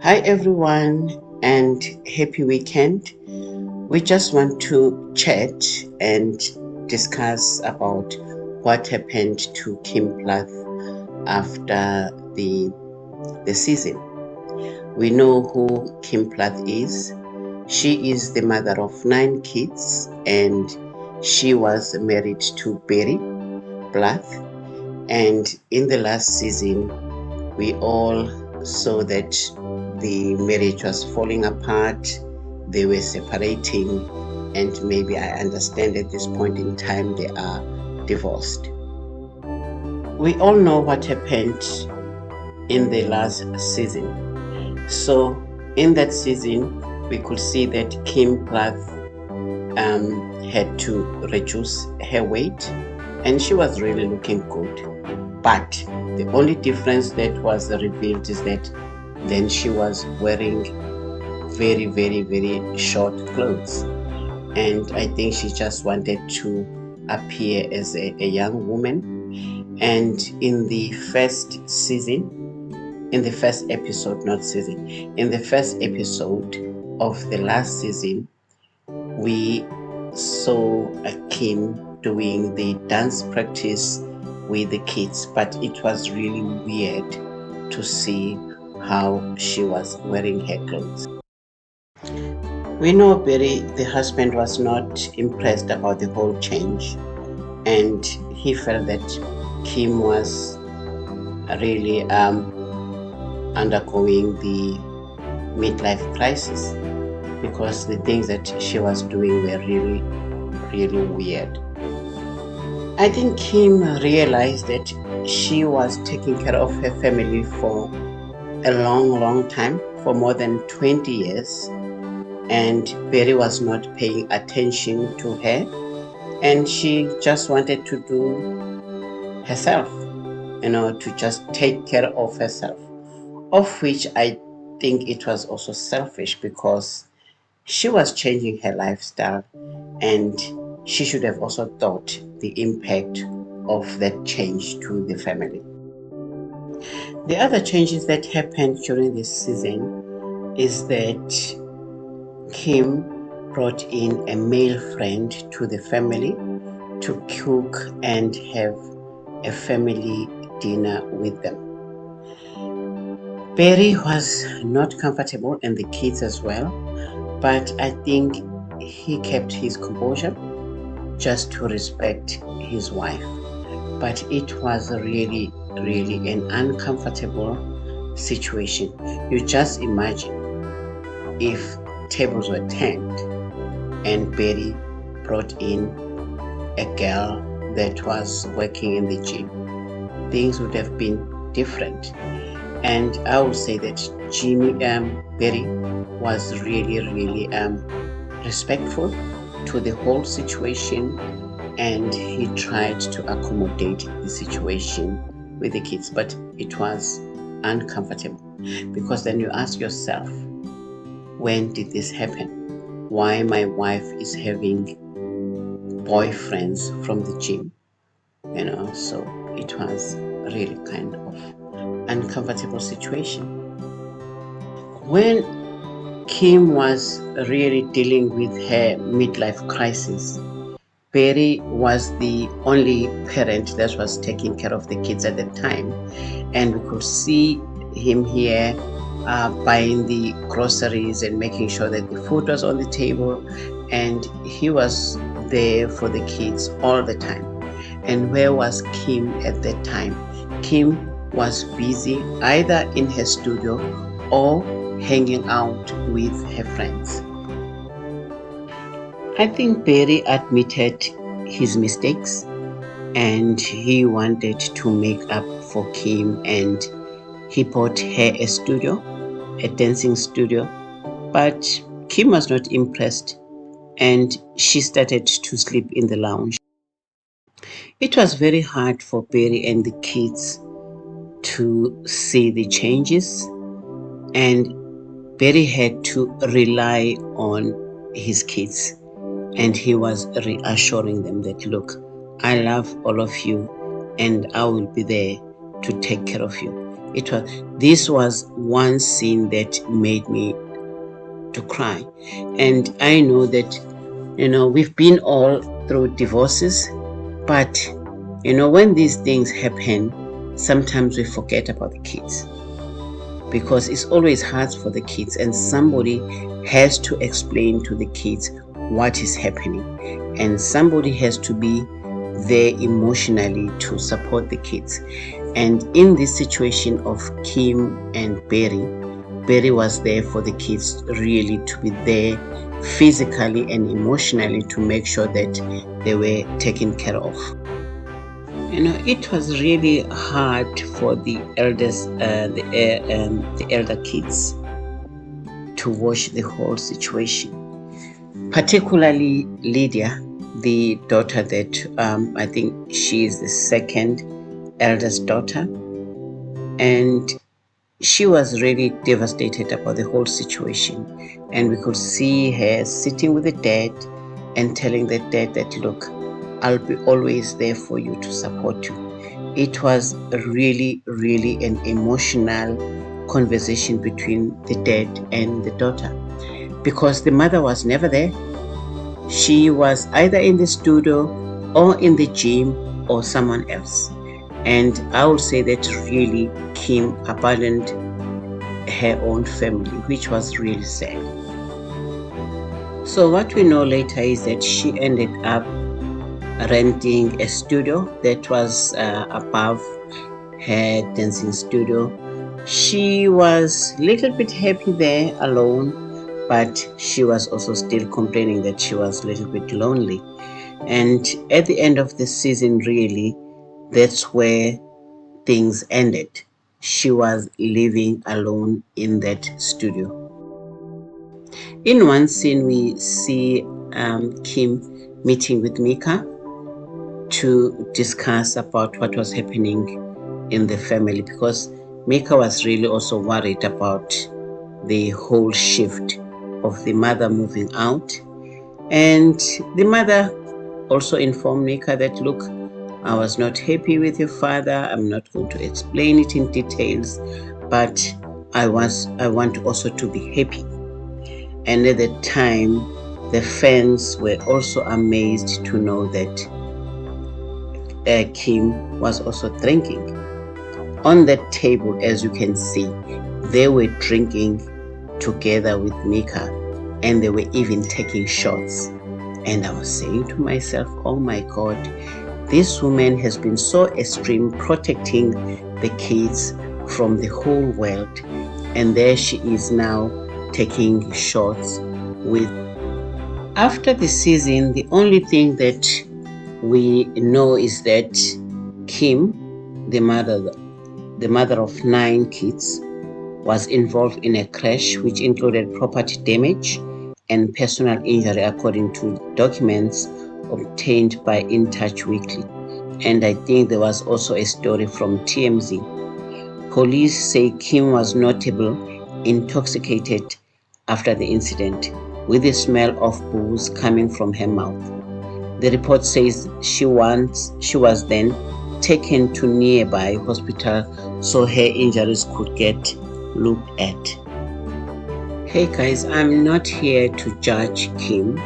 Hi, everyone, and happy weekend. We just want to chat and discuss about what happened to Kim Plath after the season. We know who Kim Plath is. She is the mother of 9 kids, and she was married to Barry Plath. And in the last season, we all saw that the marriage was falling apart, they were separating, and maybe I understand at this point in time they are divorced. We all know what happened in the last season. So, in that season, we could see that Kim Plath had to reduce her weight, and she was really looking good. But the only difference that was revealed is that then she was wearing very, very, very short clothes. And I think she just wanted to appear as a young woman. And in the first season, in the first episode, not season, in the first episode of the last season, we saw Kim doing the dance practice with the kids, but it was really weird to see how she was wearing her clothes. We know Barry, the husband, was not impressed about the whole change, and he felt that Kim was really undergoing the midlife crisis because the things that she was doing were really, really weird. I think Kim realized that she was taking care of her family for a long, long time, for more than 20 years, and Barry was not paying attention to her, and she just wanted to do herself, to just take care of herself, of which I think it was also selfish because she was changing her lifestyle, and she should have also thought the impact of that change to the family. The other changes that happened during this season is that Kim brought in a male friend to the family to cook and have a family dinner with them. Barry was not comfortable, and the kids as well, but I think he kept his composure just to respect his wife. But it was really, really an uncomfortable situation. You just imagine if tables were turned and Betty brought in a girl that was working in the gym. Things would have been different. And I would say that Betty was really, really respectful to the whole situation, and he tried to accommodate the situation with the kids, but it was uncomfortable because then you ask yourself, when did this happen? Why my wife is having boyfriends from the gym? So it was really kind of uncomfortable situation. When Kim was really dealing with her midlife crisis, Barry was the only parent that was taking care of the kids at the time, and we could see him here buying the groceries and making sure that the food was on the table, and he was there for the kids all the time. And where was Kim at that time? Kim was busy either in her studio or hanging out with her friends. I think Barry admitted his mistakes and he wanted to make up for Kim, and he bought her a studio, a dancing studio, but Kim was not impressed and she started to sleep in the lounge. It was very hard for Barry and the kids to see the changes, and Barry had to rely on his kids, and he was reassuring them that, look, I love all of you and I will be there to take care of you. This was one scene that made me to cry. And I know that, we've been all through divorces, but, when these things happen, sometimes we forget about the kids, because it's always hard for the kids, and somebody has to explain to the kids what is happening, and somebody has to be there emotionally to support the kids. And in this situation of Kim and Barry was there for the kids, really to be there physically and emotionally to make sure that they were taken care of. It was really hard for the elders, the elder kids, to watch the whole situation, particularly Lydia, the daughter that I think she is the second eldest daughter, and she was really devastated about the whole situation. And we could see her sitting with the dad and telling the dad that, look, I'll be always there for you to support you. It was really, really an emotional conversation between the dad and the daughter, because the mother was never there. She was either in the studio or in the gym or someone else. And I would say that really Kim abandoned her own family, which was really sad. So what we know later is that she ended up renting a studio that was above her dancing studio. She was a little bit happy there alone, but she was also still complaining that she was a little bit lonely. And at the end of the season, really, that's where things ended. She was living alone in that studio. In one scene, we see Kim meeting with Mika to discuss about what was happening in the family, because Mika was really also worried about the whole shift of the mother moving out. And the mother also informed Mika that, look, I was not happy with your father. I'm not going to explain it in details, but I want also to be happy. And at the time, the fans were also amazed to know that Kim was also drinking. On that table, as you can see, they were drinking together with Mika, and they were even taking shots. And I was saying to myself, oh my God, this woman has been so extreme, protecting the kids from the whole world, and there she is now taking shots with. After the season, the only thing that we know is that Kim, the mother of 9 kids, was involved in a crash which included property damage and personal injury, according to documents obtained by In Touch Weekly. And I think there was also a story from TMZ. Police say Kim was notably intoxicated after the incident, with the smell of booze coming from her mouth. The report says she was then taken to nearby hospital so her injuries could get looked at. Hey guys, I'm not here to judge Kim.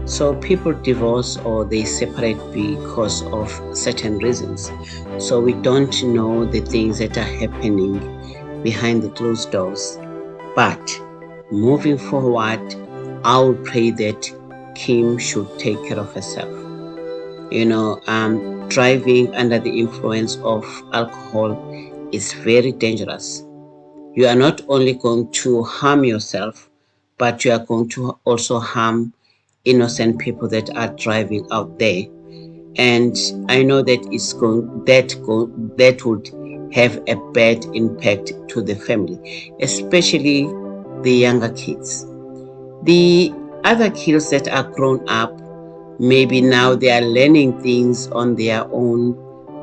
So people divorce or they separate because of certain reasons. So we don't know the things that are happening behind the closed doors. But moving forward, I will pray that Kim should take care of herself. Driving under the influence of alcohol is very dangerous. You are not only going to harm yourself, but you are going to also harm innocent people that are driving out there. And I know that that would have a bad impact to the family, especially the younger kids. The other kids that are grown up, maybe now they are learning things on their own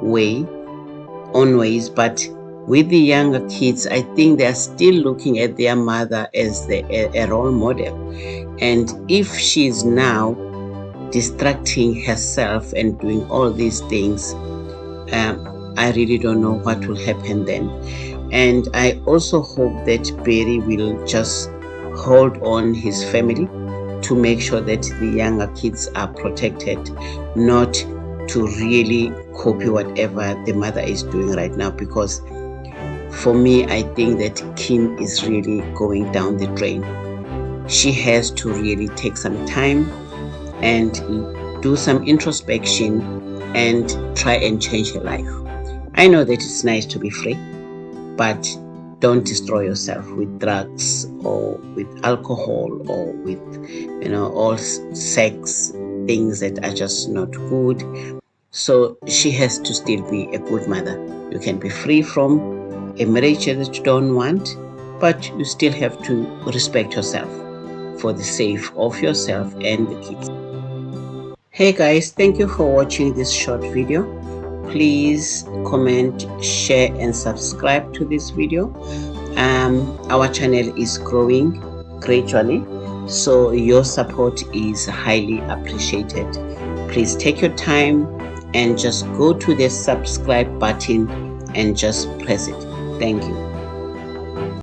ways, but with the younger kids, I think they are still looking at their mother as a role model. And if she's now distracting herself and doing all these things, I really don't know what will happen then. And I also hope that Barry will just hold on his family to make sure that the younger kids are protected, not to really copy whatever the mother is doing right now. Because for me, I think that Kim is really going down the drain. She has to really take some time and do some introspection and try and change her life. I know that it's nice to be free, but don't destroy yourself with drugs or with alcohol or with all sex things that are just not good. So she has to still be a good mother. You can be free from a marriage that you don't want, but you still have to respect yourself for the sake of yourself and the kids. Hey guys, thank you for watching this short video. Please comment, share and subscribe to this video. Our channel is growing gradually, so your support is highly appreciated. Please take your time and just go to the subscribe button and just press it. Thank you.